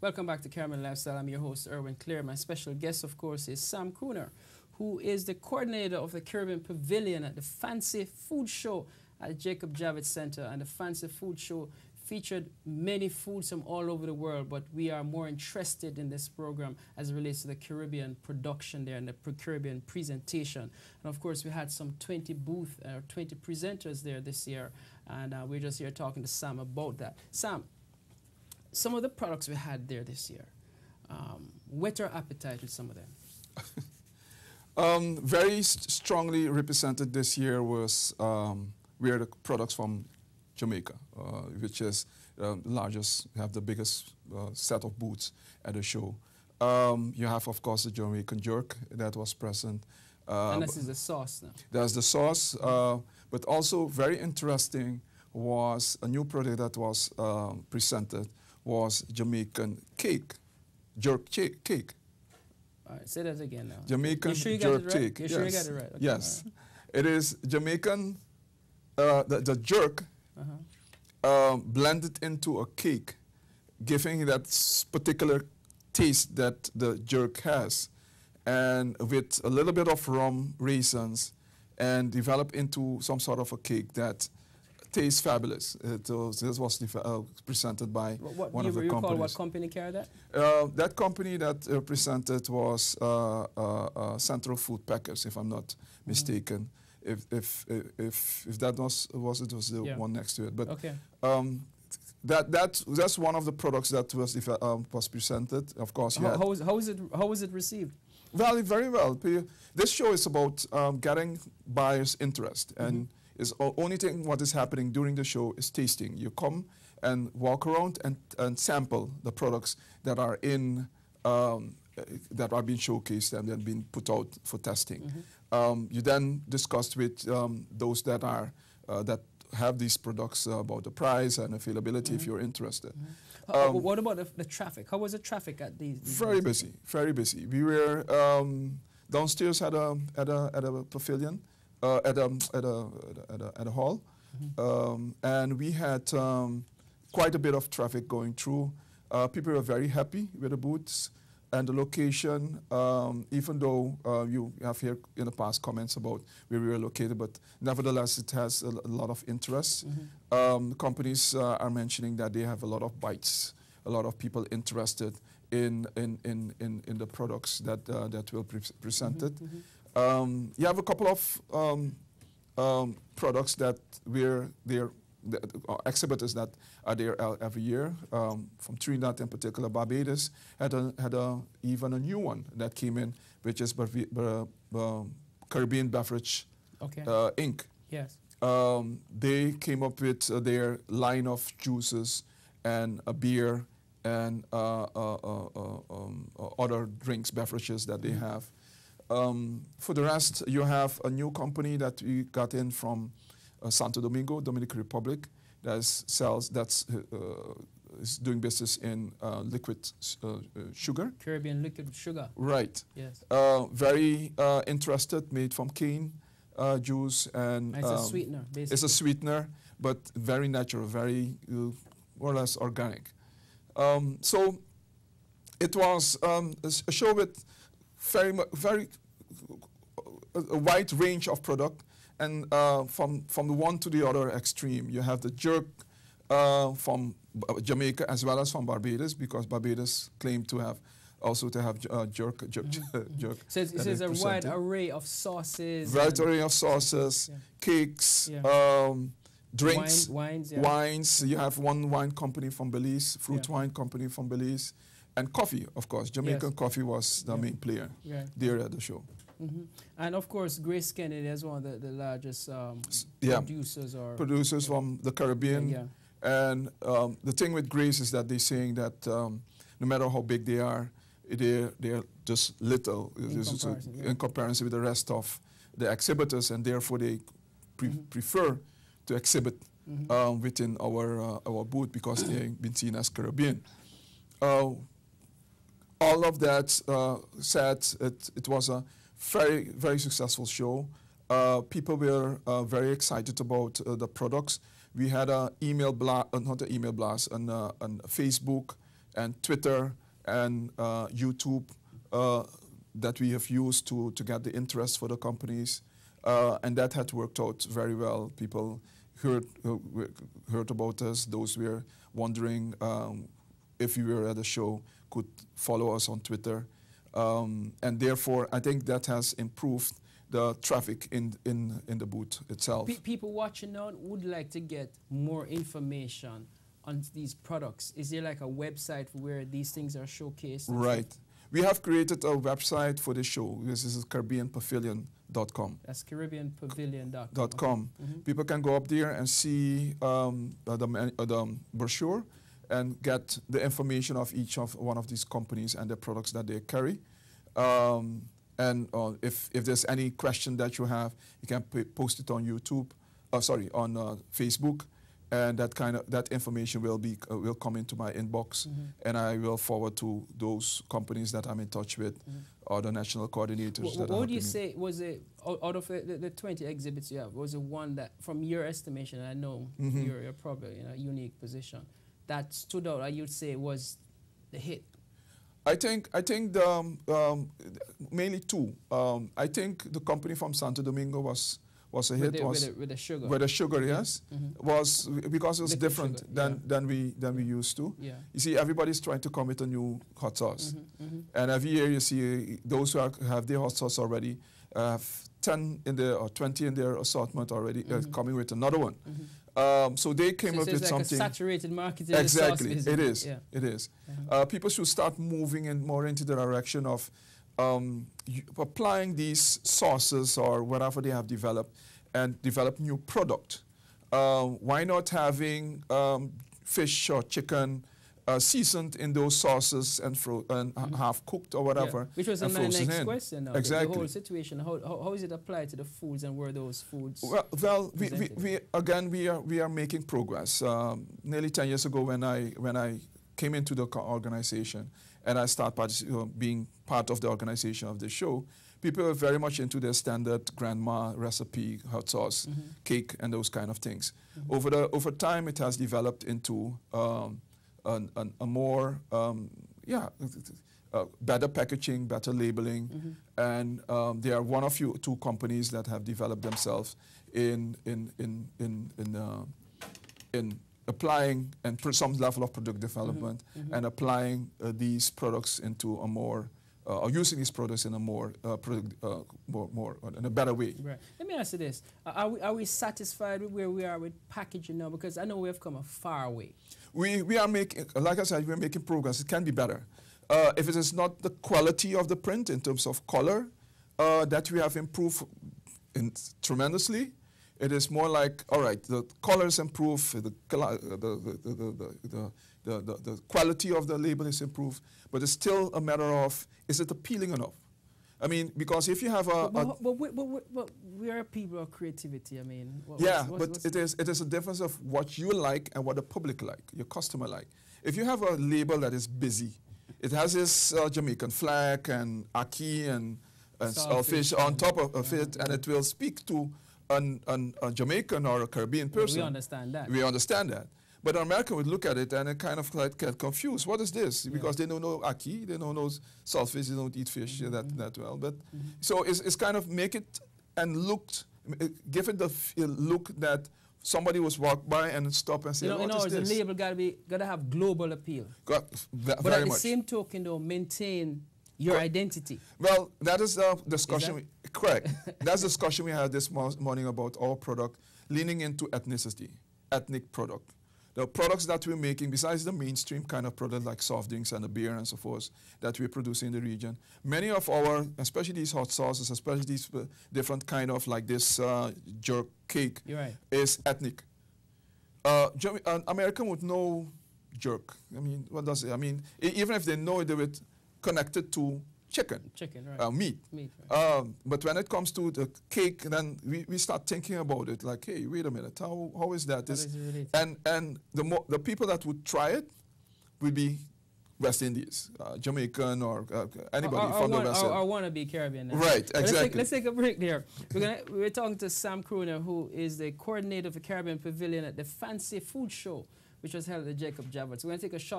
Welcome back to Caramel Lifestyle. I'm your host, Irwine. My special guest, of course, is Sam Kruiner, who is the coordinator of the Caribbean Pavilion at the Fancy Food Show at the Jacob Javits Center. And the Fancy Food Show featured many foods from all over the world, but we are more interested in this program as it relates to the Caribbean production there and the Caribbean presentation. And of course, we had some 20 presenters there this year, and we're just here talking to Sam about that. Sam, some of the products we had there this year, whet our appetite with some of them. Very strongly represented this year was were the products from Jamaica, which is the largest, have the biggest set of booths at the show. You have, of course, the Jamaican jerk that was present. And this is the sauce now. There's the sauce, but also very interesting was a new product that was presented was Jamaican cake, jerk cake. All right, say that again now. Jamaican sure jerk right? cake. You yes. sure you got it right? Okay, yes. right. It is Jamaican, the jerk blended into a cake, giving that particular taste that the jerk has, and with a little bit of rum, raisins, and develop into some sort of a cake that tastes fabulous. This was presented by one of the companies. What company carried that? That company that presented was Central Food Packers, if I'm not mistaken. If that was it was the one next to it. But okay. That's one of the products that was presented. Of course, how was it received? Well, very well. This show is about getting buyers' interest, and is only thing what is happening during the show is tasting. You come and walk around and sample the products that are in that are being showcased and then being put out for testing. You then discuss with those that are that have these products about the price and availability if you're interested. What about the traffic? How was the traffic at these? Very busy, very busy. We were downstairs at a pavilion, at a hall, and we had quite a bit of traffic going through. People were very happy with the booths and the location, even though you have here in the past comments about where we were located, but nevertheless it has a lot of interest. Companies are mentioning that they have a lot of bites, a lot of people interested in the products that will be presented. You have a couple of products that exhibitors that are there every year. From Trinidad in particular, Barbados had even a new one that came in, which is Caribbean Beverage Inc. Yes. They came up with their line of juices and a beer and other drinks, beverages that they have. For the rest, you have a new company that we got in from Santo Domingo, Dominican Republic, is doing business in liquid sugar. Caribbean liquid sugar. Right. Yes. Very interested, made from cane juice, and it's a sweetener, basically. It's a sweetener, but very natural, very more or less organic. So it was a show with very a wide range of product, and from the one to the other extreme. You have the jerk from Jamaica as well as from Barbados, because Barbados claimed to have jerk. So it's a wide array of sauces. Wide array of sauces, cakes, drinks, wines. You have one wine company from Belize, fruit wine company from Belize, and coffee, of course. Jamaican coffee was the main player there at the show. And of course, Grace Kennedy is one of the largest producers from the Caribbean. And the thing with Grace is that they're saying that no matter how big they are, they're just little in comparison with the rest of the exhibitors, and therefore they prefer to exhibit within our booth because they've been seen as Caribbean. All of that said, it was a very successful show. People were very excited about the products. We had a email blast, not an email blast, on Facebook and Twitter and YouTube that we have used to get the interest for the companies. And that had worked out very well. People heard about us. Those were wondering if we were at a show could follow us on Twitter. And therefore, I think that has improved the traffic in the booth itself. People watching now would like to get more information on these products. Is there like a website where these things are showcased? Right. We have created a website for the show. This is CaribbeanPavilion.com. That's CaribbeanPavilion.com. People can go up there and see the brochure and get the information of each of one of these companies and the products that they carry. And if there's any question that you have, you can post it on YouTube. On Facebook. And that information will come into my inbox, and I will forward to those companies that I'm in touch with, or the national coordinators. What would you say was it out of the 20 exhibits you have? Was it one that, from your estimation, I know you're probably in a unique position, that stood out? You'd say was the hit? I think mainly two. I think the company from Santo Domingo was a hit. With the sugar. With the sugar, yes. Was because it was different than we used to. Yeah. You see, everybody's trying to come with a new hot sauce. And every year you see those who have their hot sauce already have 10 in their or 20 in their assortment already, coming with another one. So they came up with something. It's like a saturated market. Exactly, it is. Yeah. It is. People should start moving more into the direction of applying these sauces or whatever they have developed and develop new product. Why not having fish or chicken seasoned in those sauces and half cooked or whatever? Which was my next question now. Exactly. The whole situation, how is it applied to the foods, and were those foods Well, we are making progress. Nearly 10 years ago when I came into the organization, and I started being part of the organization of the show, people were very much into their standard grandma recipe, hot sauce, cake, and those kind of things. Over time, it has developed into a more, better packaging, better labeling, and there are one of two companies that have developed themselves in applying and some level of product development and applying these products into a more, or using these products in a more, in a better way. Right. Let me ask you this. Are we satisfied with where we are with packaging now? Because I know we have come a far way. We are making, like I said, we're making progress. It can be better. If it is not the quality of the print in terms of color, that we have improved tremendously. It is more like, all right, the colors improve, the quality of the label is improved, but it's still a matter of, is it appealing enough? I mean, because if you have but we are people of creativity. I mean, it is a difference of what you like and what the public like, your customer like. If you have a label that is busy, it has this Jamaican flag and ackee and saltfish on top of it, and it will speak to a Jamaican or a Caribbean person. We understand that. We understand that. But an American would look at it and it kind of like get confused. What is this? Because they don't know ackee, they don't know saltfish, they don't eat fish that well. But so it's kind of make it and give it the look that somebody was walked by and stop and say, what is this? The label gotta have global appeal. But at the same token, though, maintain your identity. Well, that is the discussion. Correct. That's the discussion we had this morning about our product leaning into ethnicity, ethnic product. The products that we're making, besides the mainstream kind of product like soft drinks and the beer and so forth that we're producing in the region, many of our, especially these hot sauces, especially these different kind of like this jerk cake, is ethnic. An American would know jerk. I mean, what does it? I mean, even if they know it, they would connect it to chicken, right. Meat. Right. But when it comes to the cake, then we start thinking about it like, hey, wait a minute, how is that? And the people that would try it would be West Indies, Jamaican, or anybody from the West Indies. Or wannabe Caribbean. Right, exactly. Let's take a break there. We're talking to Sam Kruiner, who is the coordinator of the Caribbean Pavilion at the Fancy Food Show, which was held at the Jacob Javits. We're going to take a short